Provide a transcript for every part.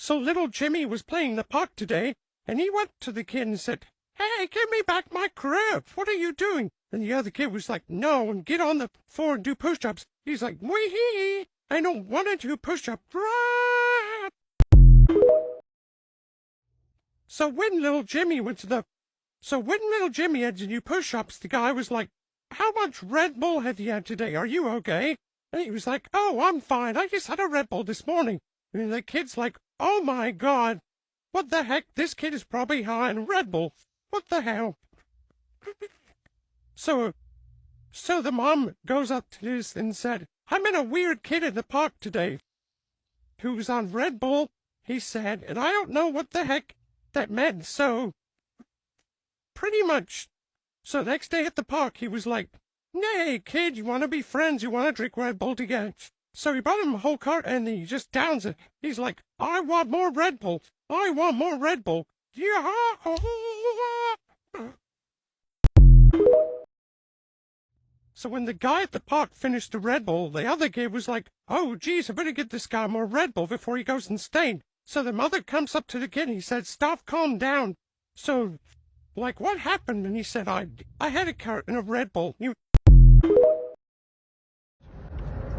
So little Jimmy was playing the park today, and he went to the kid and said, "Hey, give me back my crib. What are you doing?" And the other kid was like, "No, and get on the floor and do push-ups." He's like, "Wee, I don't want to do push-ups." So when little Jimmy had to do push-ups, the guy was like, "How much Red Bull have you had today? Are you okay?" And he was like, "Oh, I'm fine. I just had a Red Bull this morning." And the kid's like, "Oh my God, what the heck? This kid is probably high on Red Bull. What the hell?" So the mom goes up to this and said, "I met a weird kid in the park today who's on Red Bull," he said, "and I don't know what the heck that meant, so pretty much." So next day at the park, he was like, "Hey, kid, you want to be friends? You want to drink Red Bull together?" So he brought him a whole cart, and he just downs it. He's like, "I want more Red Bull. I want more Red Bull." Yeah. So when the guy at the park finished the Red Bull, the other kid was like, "Oh, geez, I better get this guy more Red Bull before he goes insane." So the mother comes up to the kid and he said, "Stop, calm down." So, like, what happened? And he said, I had a carton of Red Bull.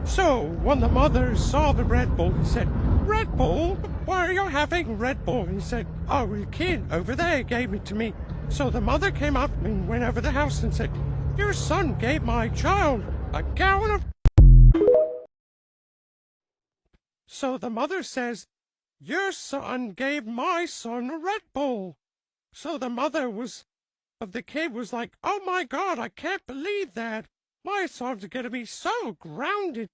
So when the mother saw the Red Bull, he said, "Red Bull? Why are you having Red Bull?" And he said, "Oh, the kid over there gave it to me." So the mother came up and went over the house and said, "Your son gave my child a gallon of..." So the mother says, "Your son gave my son a Red Bull." So the mother of the kid was like, "Oh my God, I can't believe that. My son's gonna be so grounded."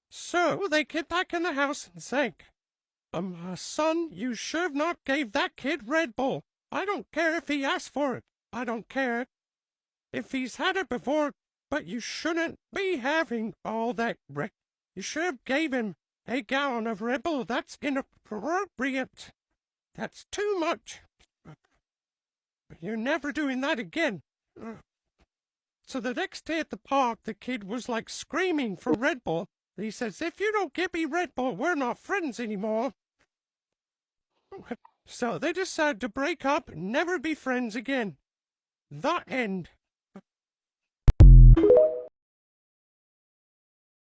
So they get back in the house and say, Son, you should have not gave that kid Red Bull. I don't care if he asked for it. I don't care if he's had it before, but you shouldn't be having all that You should have gave him a gallon of Red Bull. That's inappropriate. That's too much. You're never doing that again." So the next day at the park, the kid was like screaming for Red Bull. He says, "If you don't give me Red Bull, we're not friends anymore." So they decided to break up and never be friends again. The end.